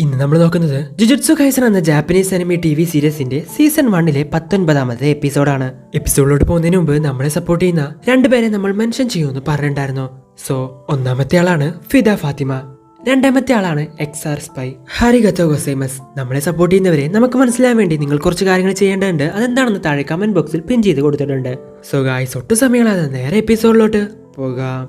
ഇന്ന് നമ്മൾ നോക്കുന്നത് ജുജുത്സു കൈസൻ എന്ന ജാപ്പനീസ് അനിമി TV സീരീസിന്റെ സീസൺ 1 19ാമത്തെ എപ്പിസോഡാണ്. എപ്പിസോഡിലോട്ട് പോകുന്നതിന് മുമ്പ് നമ്മളെ സപ്പോർട്ട് ചെയ്യുന്ന രണ്ടുപേരെ നമ്മൾ മെൻഷൻ ചെയ്യുമെന്ന് പറഞ്ഞിട്ടുണ്ടായിരുന്നു. സോ ഒന്നാമത്തെ ആളാണ് ഫിദ ഫാത്തിമ, രണ്ടാമത്തെ ആളാണ് XR സ്പൈ ഹരിഗത്തോ ഗൊസൈമസ്. നമ്മളെ സപ്പോർട്ട് ചെയ്യുന്നവരെ നമുക്ക് മനസ്സിലാൻ വേണ്ടി നിങ്ങൾ കുറച്ച് കാര്യങ്ങൾ ചെയ്യേണ്ടതുണ്ട്. അതെന്താണെന്ന് താഴെ കമന്റ് ബോക്സിൽ പിൻ ചെയ്ത് കൊടുത്തിട്ടുണ്ട്. സോ ഗായ്സ്, ഒട്ടും സമയങ്ങളാതെ നേരെ എപ്പിസോഡിലോട്ട് പോകാം.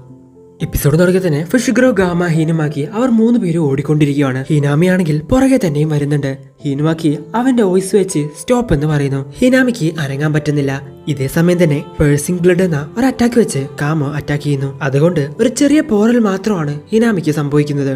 എപ്പിസോഡ് തുടങ്ങി തന്നെ ഫുഷിഗ്രോ, ഗാമ, ഹീനുമാക്കി അവർ 3 പേരും ഓടിക്കൊണ്ടിരിക്കുകയാണ്. ഹിനാമി ആണെങ്കിൽ പുറകെ തന്നെയും വരുന്നുണ്ട്. ഹീനുമാക്കി അവന്റെ വോയിസ് വെച്ച് സ്റ്റോപ്പ് എന്ന് പറയുന്നു. ഹിനാമിക്ക് അനങ്ങാൻ പറ്റുന്നില്ല. ഇതേ സമയം തന്നെ പേഴ്സിംഗ് ബ്ലഡ് എന്ന ഒരു അറ്റാക്ക് വെച്ച് കാമോ അറ്റാക്ക് ചെയ്യുന്നു. അതുകൊണ്ട് ഒരു ചെറിയ പോറൽ മാത്രമാണ് ഹിനാമിക്ക് സംഭവിക്കുന്നത്.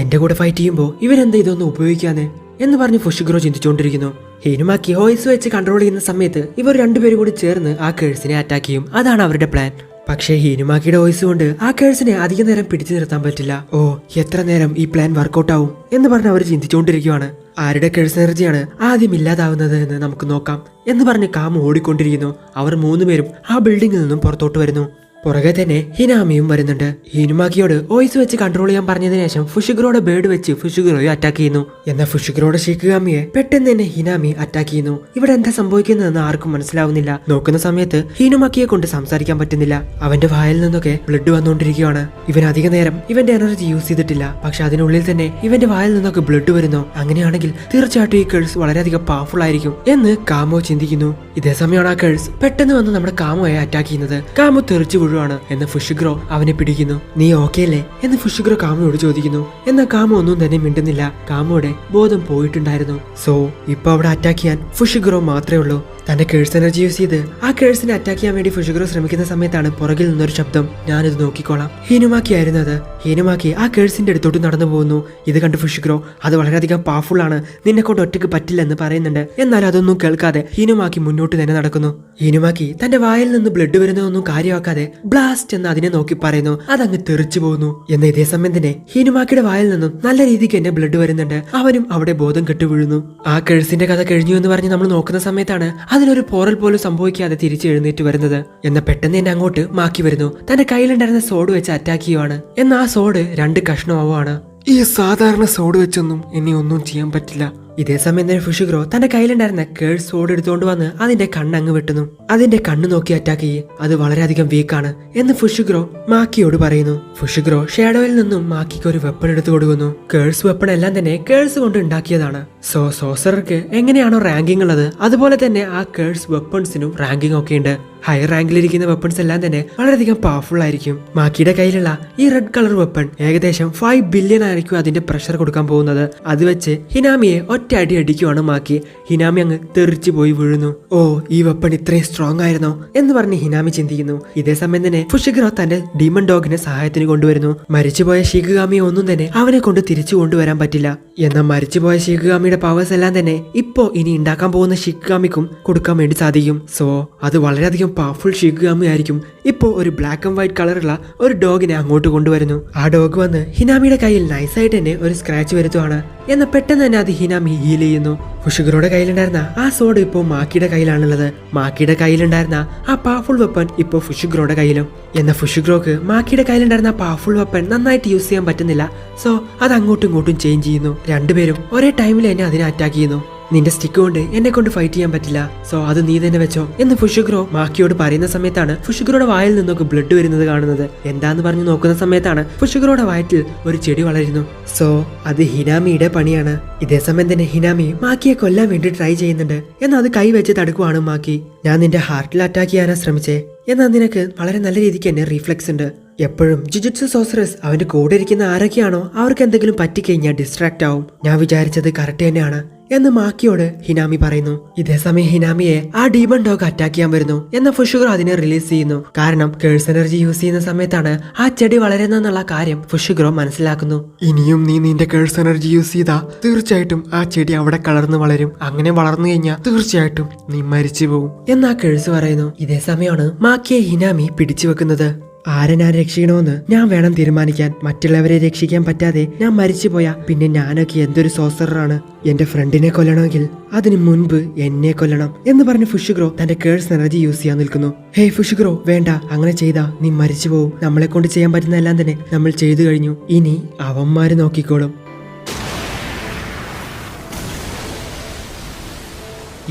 എന്റെ കൂടെ ഫൈറ്റ് ചെയ്യുമ്പോൾ ഇവരെന്താ ഇതൊന്നും ഉപയോഗിക്കാന്ന് എന്ന് പറഞ്ഞ് ഫുഷിഗ്രോ ചിന്തിച്ചുകൊണ്ടിരിക്കുന്നു. ഹീനുമാക്കി വോയിസ് വെച്ച് കൺട്രോൾ ചെയ്യുന്ന സമയത്ത് ഇവർ രണ്ടുപേരും കൂടി ചേർന്ന് ആ കേഴ്സിനെ അറ്റാക്ക് ചെയ്യും. അതാണ് അവരുടെ പ്ലാൻ. പക്ഷേ ഹീനുമാക്കിയുടെ വോയിസ് കൊണ്ട് ആ കേഴ്സിനെ അധിക നേരം പിടിച്ചു നിർത്താൻ പറ്റില്ല. ഓ, എത്ര നേരം ഈ പ്ലാൻ വർക്കൗട്ട് ആവും എന്ന് പറഞ്ഞ് അവർ ചിന്തിച്ചുകൊണ്ടിരിക്കുകയാണ്. ആരുടെ കേഴ്സ് എനർജിയാണ് ആദ്യം ഇല്ലാതാവുന്നത് എന്ന് നമുക്ക് നോക്കാം എന്ന് പറഞ്ഞ് കാമ ഓടിക്കൊണ്ടിരിക്കുന്നു. അവർ 3 പേരും ആ ബിൽഡിംഗിൽ നിന്നും പുറത്തോട്ട് വരുന്നു. പുറകെ തന്നെ ഹിനാമിയും വരുന്നുണ്ട്. ഹിനുമാക്കിയോട് വോയിസ് വെച്ച് കൺട്രോൾ ചെയ്യാൻ പറഞ്ഞതിന് ശേഷം ഫുഷിഗ്രോയുടെ ബേർഡ് വെച്ച് ഫുഷിഗ്രോയെ അറ്റാക്ക് ചെയ്യുന്നു. എന്നാൽ ഫുഷിഗ്രോയുടെ ഷിക്കുഗാമിയെ പെട്ടെന്ന് തന്നെ ഹിനാമി അറ്റാക്ക് ചെയ്യുന്നു. ഇവിടെ എന്താ സംഭവിക്കുന്നതെന്ന് ആർക്കും മനസ്സിലാവുന്നില്ല. നോക്കുന്ന സമയത്ത് ഹിനുമാക്കിയെ കൊണ്ട് സംസാരിക്കാൻ പറ്റുന്നില്ല. അവന്റെ വായിൽ നിന്നൊക്കെ ബ്ലഡ് വന്നുകൊണ്ടിരിക്കുകയാണ്. ഇവൻ അധിക നേരം ഇവന്റെ എനർജി യൂസ് ചെയ്തിട്ടില്ല. പക്ഷെ അതിനുള്ളിൽ തന്നെ ഇവന്റെ വായിൽ നിന്നൊക്കെ ബ്ലഡ് വരുന്നു. അങ്ങനെയാണെങ്കിൽ തീർച്ചയായിട്ടും ഈ കേഴ്സ് വളരെയധികം പവർഫുൾ ആയിരിക്കും എന്ന് കാമോ ചിന്തിക്കുന്നു. ഇതേ സമയമാണ് ആ കേഴ്സ് പെട്ടെന്ന് വന്ന് നമ്മുടെ കാമോയെ അറ്റാക്ക് ചെയ്യുന്നത്. കാമോ തെറിച്ചു എന്ന് ഫുഷിഗ്രോ അവനെ പിടിക്കുന്നു. നീ ഓക്കെ അല്ലേ എന്ന് ഫുഷിഗ്രോ കാമോയോട് ചോദിക്കുന്നു. എന്നാൽ കാമോ ഒന്നും തന്നെ മിണ്ടുന്നില്ല. കാമോയുടെ ബോധം പോയിട്ടുണ്ടായിരുന്നു. സോ ഇപ്പൊ അവിടെ അറ്റാക്ക് ചെയ്യാൻ ഫുഷിഗ്രോ മാത്രമേ ഉള്ളൂ. തന്റെ കേഴ്സ് എനർജി യൂസ് ചെയ്ത് ആ കേഴ്സിനെ അറ്റാക്ക് ചെയ്യാൻ വേണ്ടി ഫുഷിഗ്രോ ശ്രമിക്കുന്ന സമയത്താണ് പുറകിൽ നിന്നൊരു ശബ്ദം. ഞാനിത് നോക്കിക്കോളാം. ഹീനുമാക്കി ആയിരുന്നു അത്. ഹീനുമാക്കി ആ കേഴ്സിന്റെ അടുത്തോട്ട് നടന്നു പോകുന്നു. ഇത് കണ്ട് ഫുഷിഗ്രോ അത് വളരെയധികം പവർഫുൾ ആണ്, നിന്നെ കൊണ്ട് ഒറ്റയ്ക്ക് പറ്റില്ലെന്ന് പറയുന്നുണ്ട്. എന്നാൽ അതൊന്നും കേൾക്കാതെ ഹീനുമാക്കി മുന്നോട്ട് തന്നെ നടക്കുന്നു. ഹീനുമാക്കി തന്റെ വായിൽ നിന്ന് ബ്ലഡ് വരുന്നതൊന്നും കാര്യമാക്കാതെ ബ്ലാസ്റ്റ് എന്ന് അതിനെ നോക്കി പറയുന്നു. അതങ്ങ് തെറിച്ചു പോകുന്നു. എന്ന ഇതേ സമയം തന്നെ ഹീനുമാക്കിയുടെ വായിൽ നിന്നും നല്ല രീതിക്ക് എന്നെ ബ്ലഡ് വരുന്നുണ്ട്. അവനും അവിടെ ബോധം കെട്ടു വീഴുന്നു. ആ കേഴ്സിന്റെ കഥ കഴിഞ്ഞു എന്ന് പറഞ്ഞ് നമ്മൾ നോക്കുന്ന സമയത്താണ് അതിനൊരു പോറൽ പോലും സംഭവിക്കാതെ തിരിച്ചു എഴുന്നേറ്റ് വരുന്നത്. എന്നാൽ പെട്ടെന്ന് തന്നെ അങ്ങോട്ട് മാക്കി വരുന്നു. തന്റെ കയ്യിലുണ്ടായിരുന്ന സോഡ് വെച്ച് അറ്റാക്ക് ചെയ്യുവാണ്. എന്നാൽ ആ സോഡ് 2 കഷ്ണമാവുകയാണ്. ഈ സാധാരണ സോഡ് വെച്ചൊന്നും എന്നെ ഒന്നും ചെയ്യാൻ പറ്റില്ല. ഇതേ സമയം തന്നെ ഫുഷിഗ്രോ തന്റെ കയ്യിലുണ്ടായിരുന്ന കേഴ്സ് സോഡ് എടുത്തുകൊണ്ട് വന്ന് അതിന്റെ കണ്ണങ്ങ് വെട്ടുന്നു. അതിന്റെ കണ്ണ് നോക്കി അറ്റാക്ക് ചെയ്യും. അത് വളരെയധികം വീക്കാണ് എന്ന് ഫുഷിഗ്രോ മാക്കിയോട് പറയുന്നു. ഫുഷിഗ്രോ ഷാഡോയിൽ നിന്നും മാക്കിക്ക് ഒരു വെപ്പൺ എടുത്തു കൊടുക്കുന്നു. കേഴ്സ് വെപ്പൺ എല്ലാം തന്നെ കേഴ്സ് കൊണ്ട് ഉണ്ടാക്കിയതാണ്. സോ സോസറർക്ക് എങ്ങനെയാണോ റാങ്കിങ് ഉള്ളത് അതുപോലെ തന്നെ ആ കേഴ്സ് വെപ്പൺസിനും റാങ്കിങ് ഒക്കെ ഉണ്ട്. ഹയർ റാങ്കിലിരിക്കുന്ന വെപ്പൺസ് എല്ലാം തന്നെ വളരെയധികം പവർഫുൾ ആയിരിക്കും. മാക്കിയുടെ കയ്യിലുള്ള ഈ റെഡ് കളർ വെപ്പൺ ഏകദേശം 5 ബില്യൺ ആയിരിക്കും അതിന്റെ പ്രഷർ കൊടുക്കാൻ പോകുന്നത്. അത് വെച്ച് ഹിനാമിയെ ഒറ്റ അടി അടിക്കുവാണ് മാക്കി. ഹിനാമി അങ്ങ് തെറിച്ചു പോയി വീഴുന്നു. ഓ, ഈ വെപ്പൺ ഇത്രയും സ്ട്രോങ് ആയിരുന്നോ എന്ന് പറഞ്ഞ് ഹിനാമി ചിന്തിക്കുന്നു. ഇതേ സമയം തന്നെ ഫുഷിഗ്രോ തന്റെ ഡീമൺ ഡോഗിനെ സഹായത്തിന് കൊണ്ടുവരുന്നു. മരിച്ചുപോയ ഷിക്കുഗാമിയെ ഒന്നും തന്നെ അവനെ കൊണ്ട് തിരിച്ചു കൊണ്ടുവരാൻ പറ്റില്ല. എന്നാൽ മരിച്ചുപോയ ഷിക്കുഗാമിയുടെ പവേഴ്സ് എല്ലാം തന്നെ ഇപ്പോ ഇനി ഉണ്ടാക്കാൻ പോകുന്ന ഷിക്കുഗാമിക്കും കൊടുക്കാൻ വേണ്ടി സാധിക്കും. സോ അത് വളരെയധികം പവർഫുൾ ഷിക്കുഗാമി ആയിരിക്കും. ഇപ്പോ ഒരു ബ്ലാക്ക് ആൻഡ് വൈറ്റ് കളറുള്ള ഒരു ഡോഗിനെ അങ്ങോട്ട് കൊണ്ടുവരുന്നു. ആ ഡോഗ് വന്ന് ഹിനാമിയുടെ കയ്യിൽ നൈസായിട്ട് തന്നെ ഒരു സ്ക്രാച്ച് വരുത്തുവാണ്. എന്നാൽ പെട്ടെന്ന് തന്നെ അത് ഹിനാമി ഹീൽ ചെയ്യുന്നു. ഫുഷിഗ്രോയുടെ കയ്യിലുണ്ടായിരുന്ന ആ സോഡ് ഇപ്പോൾ മാക്കിയുടെ കയ്യിലാണുള്ളത്. മാക്കിയുടെ കയ്യിലുണ്ടായിരുന്ന ആ പവർഫുൾ വെപ്പൺ ഇപ്പോൾ ഫുഷിഗ്രോയുടെ കയ്യിലും. എന്നാൽ ഫുഷിഗ്രോക്ക് മാക്കിയുടെ കയ്യിലുണ്ടായിരുന്ന പവർഫുൾ വെപ്പൺ നന്നായിട്ട് യൂസ് ചെയ്യാൻ പറ്റുന്നില്ല. സോ അത് അങ്ങോട്ടും ഇങ്ങോട്ടും ചേഞ്ച് ചെയ്യുന്നു. രണ്ടുപേരും ഒരേ ടൈമിൽ തന്നെ അതിനെ അറ്റാക്ക് ചെയ്യുന്നു. നിന്റെ സ്റ്റിക്ക് കൊണ്ട് എന്നെ കൊണ്ട് ഫൈറ്റ് ചെയ്യാൻ പറ്റില്ല, സോ അത് നീ തന്നെ വെച്ചോ എന്ന് ഫുഷിഗ്രോ മാക്കിയോട് പറയുന്ന സമയത്താണ് ഫുഷിഗ്രോയുടെ വായിൽ നിന്നൊക്കെ ബ്ലഡ് വരുന്നത് കാണുന്നത്. എന്താന്ന് പറഞ്ഞു നോക്കുന്ന സമയത്താണ് ഫുഷിഗ്രോയുടെ വയറ്റിൽ ഒരു ചെടി വളരുന്നു. സോ അത് ഹിനാമിയുടെ പണിയാണ്. ഇതേ സമയം തന്നെ ഹിനാമി മാക്കിയെ കൊല്ലാൻ വേണ്ടി ട്രൈ ചെയ്യുന്നുണ്ട്. എന്നാൽ അത് കൈ വെച്ച് തടുക്കുവാണ് മാക്കി. ഞാൻ നിന്റെ ഹാർട്ടിൽ അറ്റാക്ക് ചെയ്യാനാ ശ്രമിച്ചേ, എന്നാൽ നിനക്ക് വളരെ നല്ല രീതിക്ക് തന്നെ റീഫ്ലെക്സ് ഉണ്ട്. എപ്പോഴും ജുജുത്സു സോസറസ് അവന്റെ കൂടെ ഇരിക്കുന്ന ആരൊക്കെയാണോ അവർക്ക് എന്തെങ്കിലും പറ്റിക്കഴിഞ്ഞാൽ ഡിസ്ട്രാക്ട് ആവും. ഞാൻ വിചാരിച്ചത് കറക്റ്റ് തന്നെയാണ് എന്ന് മാക്കിയോട് ഹിനാമി പറയുന്നു. ഇതേസമയം ഹിനാമിയെ ആ ഡീമൺ ഡോഗ് അറ്റാക്ക് ചെയ്യാൻ വരുന്നു. എന്നാൽ ഫുഷിഗ്രോ അതിനെ റിലീസ് ചെയ്യുന്നു. കാരണം കേഴ്സ് എനർജി യൂസ് ചെയ്യുന്ന സമയത്താണ് ആ ചെടി വളരുന്നെന്നുള്ള കാര്യം ഫുഷിഗ്രോ മനസ്സിലാക്കുന്നു. ഇനിയും നീ നിന്റെ കേഴ്സ് എനർജി യൂസ് ചെയ്താ തീർച്ചയായിട്ടും ആ ചെടി അവിടെ കളർന്ന് വളരും. അങ്ങനെ വളർന്നു കഴിഞ്ഞാൽ തീർച്ചയായിട്ടും നീ മരിച്ചു പോകും എന്ന് ആ കേഴ്സ് പറയുന്നു. ഇതേ സമയമാണ് മാക്കിയെ ഹിനാമി പിടിച്ചു വെക്കുന്നത്. ആരെ ഞാൻ രക്ഷിക്കണമെന്ന് ഞാൻ വേണം തീരുമാനിക്കാൻ. മറ്റുള്ളവരെ രക്ഷിക്കാൻ പറ്റാതെ ഞാൻ മരിച്ചു പോയാ പിന്നെ ഞാനൊക്കെ എന്തൊരു സോസറാണ്. എന്റെ ഫ്രണ്ടിനെ കൊല്ലണമെങ്കിൽ അതിന് മുൻപ് എന്നെ കൊല്ലണം എന്ന് പറഞ്ഞ് ഫുഷിഗ്രോ തന്റെ കേഴ്സ് എനർജി യൂസ് ചെയ്യാൻ നിൽക്കുന്നു. ഹേയ് ഫുഷിഗ്രോ, വേണ്ട, അങ്ങനെ ചെയ്താ നീ മരിച്ചു പോവും. നമ്മളെ കൊണ്ട് ചെയ്യാൻ പറ്റുന്ന എല്ലാം തന്നെ നമ്മൾ ചെയ്തു കഴിഞ്ഞു. ഇനി അവന്മാര് നോക്കിക്കോളും.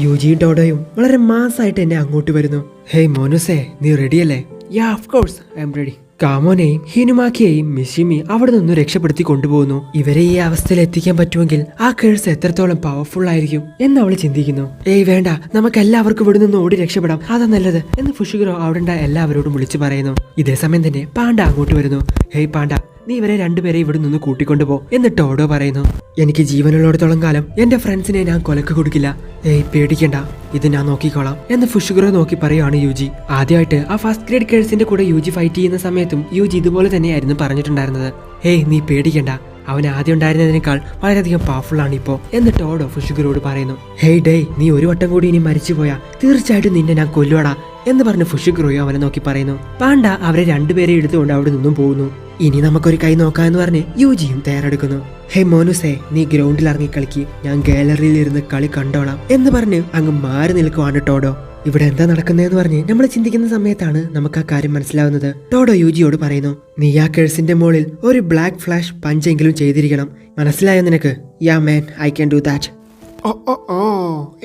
യൂജിയും ടോഡോയും വളരെ മാസായിട്ട് എന്നെ അങ്ങോട്ട് വരുന്നു. ഹേയ് മോനുസേ, നീ റെഡിയല്ലേ? Yeah of course I am ready. കാമോനെയും ഹിനുമാക്കിയെയും മിഷിമി അവിടെ നിന്ന് രക്ഷപ്പെടുത്തി കൊണ്ടുപോകുന്നു. ഇവരെ ഈ അവസ്ഥയിൽ എത്തിക്കാൻ പറ്റുമെങ്കിൽ ആ കേഴ്സ് എത്രത്തോളം പവർഫുൾ ആയിരിക്കും എന്ന് അവൾ ചിന്തിക്കുന്നു. ഏയ് വേണ്ട, നമുക്ക് എല്ലാവർക്കും ഇവിടെ നിന്ന് ഓടി രക്ഷപ്പെടാം, അതാ നല്ലത് എന്ന് ഫുഷിഗുറോ അവിടെ എല്ലാവരോടും വിളിച്ചു പറയുന്നു. ഇതേ സമയം തന്നെ പാണ്ട അങ്ങോട്ട് വരുന്നു. ഹേയ് പാണ്ട, നീ ഇവരെ രണ്ടുപേരെ ഇവിടെ നിന്ന് കൂട്ടിക്കൊണ്ടുപോ എന്ന് ടോഡോ പറയുന്നു. എനിക്ക് ജീവനുള്ളിടത്തോളം കാലം എന്റെ ഫ്രണ്ട്സിനെ ഞാൻ കൊലക്ക് കൊടുക്കില്ല. ഏയ് പേടിക്കണ്ട, ഇത് ഞാൻ നോക്കിക്കോളാം എന്ന് ഫുഷിഗുറോ നോക്കി പറയുകയാണ് യൂജി. ആദ്യമായിട്ട് ആ ഫസ്റ്റ് ഗ്രേഡ് കേഴ്സിന്റെ കൂടെ യൂജി ഫൈറ്റ് ചെയ്യുന്ന സമയത്തും യൂജി ഇതുപോലെ തന്നെയായിരുന്നു പറഞ്ഞിട്ടുണ്ടായിരുന്നത്. ഹേയ് നീ പേടിക്കണ്ട, അവൻ ആദ്യം ഉണ്ടായിരുന്നതിനേക്കാൾ വളരെയധികം പവർഫുൾ ആണ് ഇപ്പോ എന്ന് ടോഡോ ഫുഷിഗുറോട് പറയുന്നു. ഹേയ് ഡേയ്, നീ ഒരു വട്ടം കൂടി ഇനി മരിച്ചുപോയാ തീർച്ചയായിട്ടും നിന്നെ ഞാൻ കൊല്ലുവാടാ എന്ന് പറഞ്ഞ് ഫുഷിഗുറോയോ അവനെ നോക്കി പറയുന്നു. പാണ്ട അവരെ രണ്ടുപേരെ എടുത്തുകൊണ്ട് അവിടെ നിന്നും പോകുന്നു. ഇനി നമുക്കൊരു കൈ നോക്കാമെന്ന് പറഞ്ഞ് യൂജിയും തയ്യാറെടുക്കുന്നു. ഹേ മോനുസേ, നീ ഗ്രൗണ്ടിൽ ഇറങ്ങി കളിക്ക്, ഞാൻ ഗാലറിയിൽ ഇരുന്ന് കളി കണ്ടോളാം എന്ന് പറഞ്ഞ് അങ്ങ് മാറി നിൽക്കുവാണ് ടോഡോ. ഇവിടെ എന്താ നടക്കുന്നതെന്ന് പറഞ്ഞ് നമ്മൾ ചിന്തിക്കുന്ന സമയത്താണ് നമുക്ക് ആ കാര്യം മനസ്സിലാവുന്നത്. ടോഡോ യൂജിയോട് പറയുന്നു, നീ ആ കേഴ്സിന്റെ മുകളിൽ ഒരു ബ്ലാക്ക് ഫ്ലാഷ് പഞ്ചെങ്കിലും ചെയ്തിരിക്കണം, മനസ്സിലായോ നിനക്ക്? യാ മാൻ, ഐ ക്യാൻ ഡു ദാറ്റ്. ഓ ഓ ഓ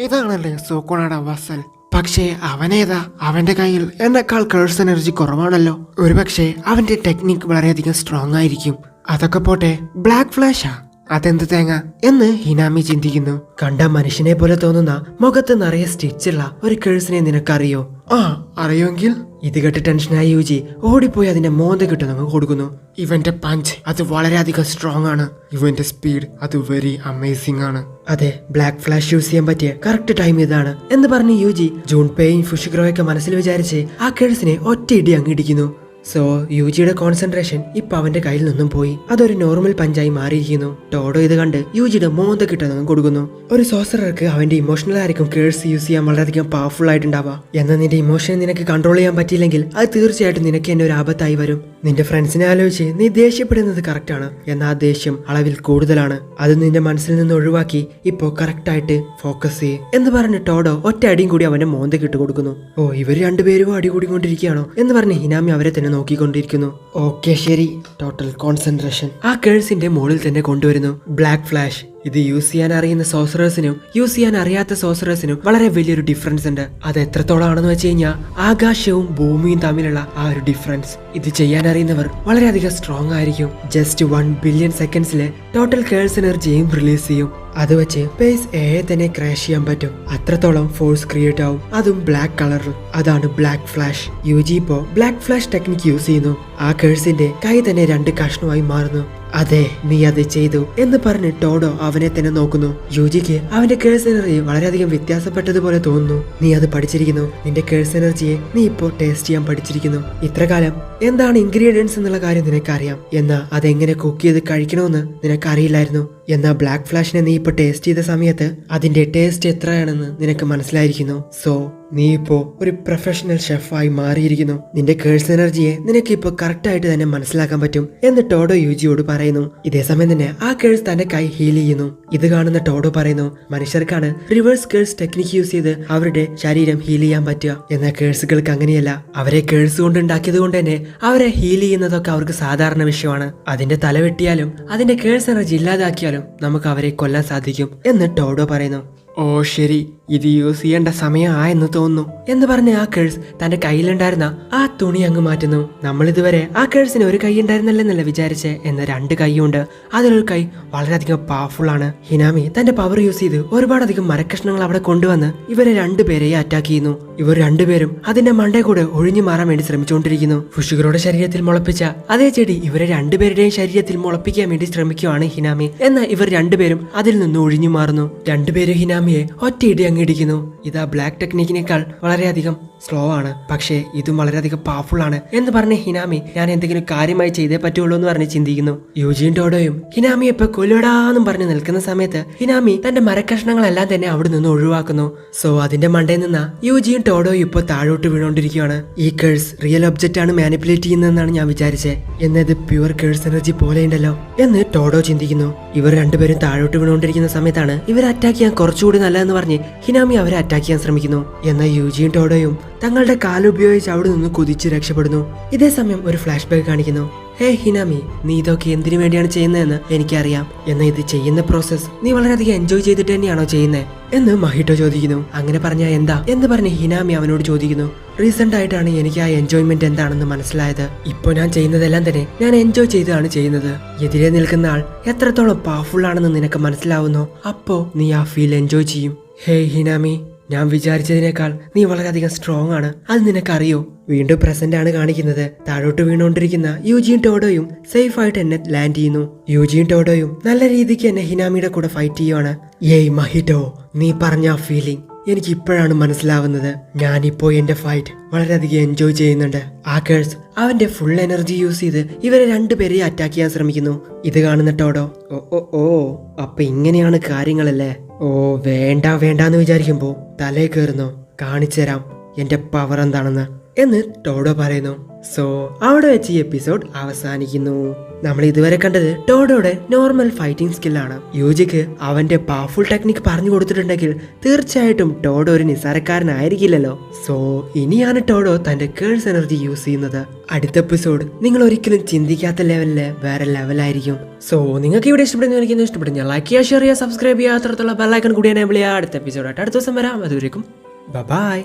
ഇതാണല്ലേ സൂക്കോണാട വസൽ. പക്ഷേ അവനേതാ? അവന്റെ കയ്യിൽ എന്നെക്കാൾ കേഴ്സ് എനർജി കുറവാണല്ലോ. ഒരുപക്ഷെ അവന്റെ ടെക്നിക് വളരെയധികം സ്ട്രോങ് ആയിരിക്കും. അതൊക്കെ പോട്ടെ, ബ്ലാക്ക് ഫ്ലാഷാ, അതെന്ത് തേങ്ങ എന്ന് ഹിനാമി ചിന്തിക്കുന്നു. കണ്ട മനുഷ്യനെ പോലെ തോന്നുന്ന മുഖത്ത് നിറയെ സ്റ്റിച്ചുള്ള ഒരു കേഴ്സിനെ നിനക്കറിയോ? ആ അറിയുമെങ്കിൽ. ഇത് കേട്ട് ടെൻഷനായ യൂജി ഓടിപ്പോയി അതിന്റെ മോന്ത കിട്ടുന്ന കൊടുക്കുന്നു. ഇവന്റെ പഞ്ച് അത് വളരെയധികം സ്ട്രോങ് ആണ്. ഇവന്റെ സ്പീഡ് അത് വെരി അമേസിംഗ് ആണ്. അതെ, ബ്ലാക്ക് ഫ്ലാഷ് യൂസ് ചെയ്യാൻ പറ്റിയ കറക്റ്റ് ടൈം ഇതാണ് എന്ന് പറഞ്ഞ് യൂജി ജൂൺപേയും ഫുഷിഗുറോയൊക്കെ മനസ്സിൽ വിചാരിച്ച് ആ കേഴ്സിനെ ഒറ്റയിടി അങ്ങിടിക്കുന്നു. സോ യൂജിയുടെ കോൺസെൻട്രേഷൻ ഇപ്പൊ അവന്റെ കയ്യിൽ നിന്നും പോയി, അതൊരു നോർമൽ പഞ്ചായി മാറിയിരിക്കുന്നു. ടോഡോ ഇത് കണ്ട് യൂജിയുടെ മോന്ത കിട്ടുന്നതും കൊടുക്കുന്നു. ഒരു സോസറർക്ക് അവന്റെ ഇമോഷണൽ ആയിരിക്കും കേഴ്സ് യൂസ് ചെയ്യാൻ വളരെയധികം പവർഫുൾ ആയിട്ടുണ്ടാവുക. എന്നാൽ നിന്റെ ഇമോഷൻ നിനക്ക് കൺട്രോൾ ചെയ്യാൻ പറ്റിയില്ലെങ്കിൽ അത് തീർച്ചയായിട്ടും നിനക്ക് തന്നെ ഒരു ആപത്തായി വരും. നിന്റെ ഫ്രണ്ട്സിനെ ആലോചിച്ച് നീ ദേഷ്യപ്പെടുന്നത് കറക്റ്റ് ആണ്, എന്നാൽ ആ ദേഷ്യം അളവിൽ കൂടുതലാണ്. അത് നിന്റെ മനസ്സിൽ നിന്ന് ഒഴിവാക്കി ഇപ്പോ കറക്റ്റ് ആയിട്ട് ഫോക്കസ് ചെയ്യ് എന്ന് പറഞ്ഞ് ടോഡോ ഒറ്റ അടിയും കൂടി അവന്റെ മോന്ത കിട്ടു കൊടുക്കുന്നു. ഓ, ഇവർ രണ്ടുപേരും അടികൂടിക്കൊണ്ടിരിക്കുകയാണോ എന്ന് പറഞ്ഞ് ഹിനാമി അവരെ തന്നെ നോക്കിക്കൊണ്ടിരിക്കുന്നു. ഓക്കെ ശരി, ടോട്ടൽ കോൺസെൻട്രേഷൻ ആ കേഴ്സിന്റെ മുകളിൽ തന്നെ കൊണ്ടുവരുന്നു. ബ്ലാക്ക് ഫ്ലാഷ് ഇത് യൂസ് ചെയ്യാൻ അറിയുന്ന സോസറേഴ്സിനും യൂസ് ചെയ്യാൻ അറിയാത്ത സോസറേഴ്സിനും വളരെ വലിയൊരു ഡിഫറൻസ് ഉണ്ട്. അത് എത്രത്തോളാണെന്ന് വെച്ച് കഴിഞ്ഞാൽ ആകാശവും ഭൂമിയും തമ്മിലുള്ള ആ ഒരു ഡിഫറൻസ്. ഇത് ചെയ്യാൻ അറിയുന്നവർ വളരെയധികം സ്ട്രോങ് ആയിരിക്കും. ജസ്റ്റ് 1 ബില്യൺ സെക്കൻഡ്സിലെ ടോട്ടൽ കേഴ്സ് എനർജിയും റിലീസ് ചെയ്യും. അത് വെച്ച് പേസ് എയെ തന്നെ ക്രാഷ് ചെയ്യാൻ പറ്റും. അത്രത്തോളം ഫോഴ്സ് ക്രിയേറ്റ് ആവും, അതും ബ്ലാക്ക് കളറിൽ. അതാണ് ബ്ലാക്ക് ഫ്ലാഷ്. യൂജി ഇപ്പോ ബ്ലാക്ക് ഫ്ലാഷ് ടെക്നിക് യൂസ് ചെയ്യുന്നു. ആ കേഴ്സിന്റെ കൈ തന്നെ 2 കഷ്ണമായി മാറുന്നു. അതെ, നീ അത് ചെയ്തു എന്ന് പറഞ്ഞ് ടോഡോ അവനെ തന്നെ നോക്കുന്നു. യൂജിക്ക് അവന്റെ കേഴ്സ് എനർജി വളരെയധികം വ്യത്യാസപ്പെട്ടതുപോലെ തോന്നുന്നു. നീ അത് പഠിച്ചിരിക്കുന്നു. നിന്റെ കേഴ്സ് എനർജിയെ നീ ഇപ്പോ ടേസ്റ്റ് ചെയ്യാൻ പഠിച്ചിരിക്കുന്നു. ഇത്രകാലം എന്താണ് ഇൻഗ്രീഡിയൻസ് എന്നുള്ള കാര്യം നിനക്കറിയാം, എന്നാൽ അതെങ്ങനെ കുക്ക് ചെയ്ത് കഴിക്കണമെന്ന് നിനക്കറിയില്ലായിരുന്നു. എന്നാൽ ബ്ലാക്ക് ഫ്ലാഷിനെ നീ ഇപ്പൊ ടേസ്റ്റ് ചെയ്ത സമയത്ത് അതിന്റെ ടേസ്റ്റ് എത്രയാണെന്ന് നിനക്ക് മനസ്സിലായിരിക്കുന്നു. സോ നീ ഇപ്പോ ഒരു പ്രൊഫഷണൽ ഷെഫായി മാറിയിരിക്കുന്നു. നിന്റെ കേഴ്സ് എനർജിയെ നിനക്ക് ഇപ്പൊ കറക്റ്റ് ആയിട്ട് തന്നെ മനസ്സിലാക്കാൻ പറ്റും എന്ന് ടോഡോ യൂജിയോട് പറയുന്നു. ഇതേ സമയം തന്നെ ആ കേഴ്സ് തന്റെ കൈ ഹീൽ ചെയ്യുന്നു. ഇത് കാണുന്ന ടോഡോ പറയുന്നു, മനുഷ്യർക്കാണ് റിവേഴ്സ് കേഴ്സ് ടെക്നിക് യൂസ് ചെയ്ത് അവരുടെ ശരീരം ഹീൽ ചെയ്യാൻ പറ്റുക, എന്നാൽ കേഴ്സുകൾക്ക് അങ്ങനെയല്ല. അവരെ കേഴ്സ് കൊണ്ട് ഉണ്ടാക്കിയത് കൊണ്ട് തന്നെ അവരെ ഹീൽ ചെയ്യുന്നതൊക്കെ അവർക്ക് സാധാരണ വിഷയമാണ്. അതിന്റെ തല വെട്ടിയാലും അതിന്റെ കേഴ്സ് എനർജി ഇല്ലാതാക്കിയാലും നമുക്ക് അവരെ കൊല്ലാൻ സാധിക്കും എന്ന് ടോഡോ പറയുന്നു. ഓ ശരി, ഇത് യൂസ് ചെയ്യേണ്ട സമയമായെന്ന് തോന്നുന്നു എന്ന് പറഞ്ഞ് ആ കേഴ്സ് തന്റെ കയ്യിലുണ്ടായിരുന്ന ആ തുണി അങ്ങ് മാറ്റുന്നു. നമ്മൾ ഇതുവരെ ആ കേഴ്സിന് ഒരു കൈ ഉണ്ടായിരുന്നല്ലെന്നല്ല വിചാരിച്ചേ, എന്ന 2 കൈയുണ്ട്. അതിലൊരു കൈ വളരെയധികം പവർഫുൾ ആണ്. ഹിനാമി തന്റെ പവർ യൂസ് ചെയ്ത് ഒരുപാടധികം മരക്കഷ്ണങ്ങൾ അവിടെ കൊണ്ടുവന്ന് ഇവരെ 2 പേരെയും അറ്റാക്ക് ചെയ്യുന്നു. ഇവർ 2 പേരും അതിന്റെ മണ്ടേ കൂടെ ഒഴിഞ്ഞു മാറാൻ വേണ്ടി ശ്രമിച്ചുകൊണ്ടിരിക്കുന്നു. ഫുഷിഗുറോയുടെ ശരീരത്തിൽ മുളപ്പിച്ച അതേ ചെടി ഇവരെ 2 പേരുടെയും ശരീരത്തിൽ മുളപ്പിക്കാൻ വേണ്ടി ശ്രമിക്കുകയാണ് ഹിനാമി. എന്നാൽ ഇവർ 2 പേരും അതിൽ നിന്ന് ഒഴിഞ്ഞു മാറുന്നു. 2 പേരും ഹിനാമിയെ ഒറ്റയിടി അങ്ങിടിക്കുന്നു. ഇതാ ബ്ലാക്ക് ടെക്നിക്കിനേക്കാൾ വളരെയധികം സ്ലോ ആണ്, പക്ഷേ ഇതും വളരെയധികം പവർഫുൾ ആണ് എന്ന് പറഞ്ഞ് ഹിനാമി ഞാൻ എന്തെങ്കിലും കാര്യമായി ചെയ്തേ പറ്റുള്ളൂ എന്ന് പറഞ്ഞ് ചിന്തിക്കുന്നു. യൂജിയും ടോഡോയും ഹിനാമിയെ ഇപ്പൊ കൊല്ലടാന്നും പറഞ്ഞ് നിൽക്കുന്ന സമയത്ത് ഹിനാമി തന്റെ മരക്കഷ്ണങ്ങളെല്ലാം തന്നെ അവിടെ നിന്ന് ഒഴിവാക്കുന്നു. സോ അതിന്റെ മണ്ടയിൽ നിന്ന് യൂജിയും ടോഡോയും ഇപ്പൊ താഴോട്ട് വീണോണ്ടിരിക്കുകയാണ്. ഈ കേഴ്സ് റിയൽ ഒബ്ജക്റ്റ് ആണ് മാനിപ്പുലേറ്റ് ചെയ്യുന്നതെന്നാണ് ഞാൻ വിചാരിച്ചത്, എന്നത് പ്യുവർ കേഴ്സ് എനർജി പോലെ ഉണ്ടല്ലോ എന്ന് ടോഡോ ചിന്തിക്കുന്നു. ഇവർ 2 പേരും താഴോട്ട് വീണോണ്ടിരിക്കുന്ന സമയത്താണ് ഇവർ അറ്റാക്ക് ചെയ്യാൻ കുറച്ചുകൂടി നല്ലതെന്ന് പറഞ്ഞ് ഹിനാമി അവരെ അറ്റാക്ക് ചെയ്യാൻ ശ്രമിക്കുന്നു. എന്നാൽ യൂജിയും ടോഡോയും തങ്ങളുടെ കാലുപയോഗിച്ച് അവിടെ നിന്ന് കുതിച്ച് രക്ഷപ്പെടുന്നു. ഇതേ സമയം ഒരു ഫ്ലാഷ് ബാക്ക് കാണിക്കുന്നു. ഹേ ഹിനാമി, നീ ഇതൊക്കെ എന്തിനു വേണ്ടിയാണ് ചെയ്യുന്നതെന്ന് എനിക്കറിയാം. എന്നാൽ ഇത് ചെയ്യുന്ന പ്രോസസ് നീ വളരെയധികം എൻജോയ് ചെയ്തിട്ട് തന്നെയാണോ ചെയ്യുന്നത് എന്ന് മഹിട്ടോ ചോദിക്കുന്നു. അങ്ങനെ പറഞ്ഞാൽ എന്താ എന്ന് പറഞ്ഞ് ഹിനാമി അവനോട് ചോദിക്കുന്നു. റീസെന്റ് ആയിട്ടാണ് എനിക്ക് ആ എൻജോയ്മെന്റ് എന്താണെന്ന് മനസ്സിലായത്. ഇപ്പോൾ ഞാൻ ചെയ്യുന്നതെല്ലാം തന്നെ ഞാൻ എൻജോയ് ചെയ്താണ് ചെയ്യുന്നത്. എതിരെ നിൽക്കുന്ന ആൾ എത്രത്തോളം പവർഫുൾ ആണെന്ന് നിനക്ക് മനസ്സിലാവുന്നോ, അപ്പോ നീ ആ ഫീൽ എൻജോയ് ചെയ്യും. ഹേ ഹിനാമി, ഞാൻ വിചാരിച്ചതിനേക്കാൾ നീ വളരെയധികം സ്ട്രോങ് ആണ്, അത് നിനക്കറിയോ? വീണ്ടും പ്രസന്റ് ആണ് കാണിക്കുന്നത്. താഴോട്ട് വീണുകൊണ്ടിരിക്കുന്ന യൂജിൻ ടോഡോയും സേഫ് ആയിട്ട് എന്നെ ലാൻഡ് ചെയ്യുന്നു. യൂജിൻ ടോഡോയും നല്ല രീതിക്ക് എന്നെ ഹിനാമിയുടെ കൂടെ ഫൈറ്റ് ചെയ്യുവാണ്. ഏയ് മഹിട്ടോ, നീ പറഞ്ഞ ആ ഫീലിംഗ് എനിക്ക് ഇപ്പോഴാണ് മനസ്സിലാവുന്നത്. ഞാനിപ്പോ എന്റെ ഫൈറ്റ് വളരെയധികം എൻജോയ് ചെയ്യുന്നുണ്ട്. ആ കേഴ്സ് അവന്റെ ഫുൾ എനർജി യൂസ് ചെയ്ത് ഇവരെ രണ്ടുപേരെയും അറ്റാക്ക് ചെയ്യാൻ ശ്രമിക്കുന്നു. ഇത് കാണുന്ന ടോഡോ ഓ അപ്പൊ ഇങ്ങനെയാണ് കാര്യങ്ങളല്ലേ? ഓ വേണ്ടാന്ന് വിചാരിക്കുമ്പോ തലേ കയറുന്നു. കാണിച്ചുതരാം എന്റെ പവർ എന്താണെന്ന് എന്ന് ടോഡോ പറയുന്നു. സോ അവിടെ വെച്ച് ഈ എപ്പിസോഡ് അവസാനിക്കുന്നു. നമ്മൾ ഇതുവരെ കണ്ടത് ടോഡോയുടെ നോർമൽ ഫൈറ്റിംഗ് സ്കില്ലാണ്. യൂജിക്ക് അവന്റെ പവർഫുൾ ടെക്നിക് പറഞ്ഞു കൊടുത്തിട്ടുണ്ടെങ്കിൽ തീർച്ചയായിട്ടും ടോഡോ ഒരു നിസ്സാരക്കാരനായിരിക്കില്ലല്ലോ. സോ ഇനിയാണ് ടോഡോ തന്റെ കേഴ്സ് എനർജി യൂസ് ചെയ്യുന്നത്. അടുത്ത എപ്പിസോഡ് നിങ്ങൾ ഒരിക്കലും ചിന്തിക്കാത്ത ലെവലില് വേറെ ലെവലായിരിക്കും. സോ നിങ്ങൾക്ക് ഇവിടെ ഇഷ്ടപ്പെടുന്ന ലൈക്ക് ചെയ്യുക, ഷെയർ ചെയ്യുക, സബ്സ്ക്രൈബ് ചെയ്യുക, അത്രത്തോളം ബെൽ ഐക്കൺ കൂടി എനേബിൾ ചെയ്യുക. അടുത്ത എപ്പിസോഡായിട്ട് അടുത്ത ദിവസം വരാം. അതുവരെയും ബൈ.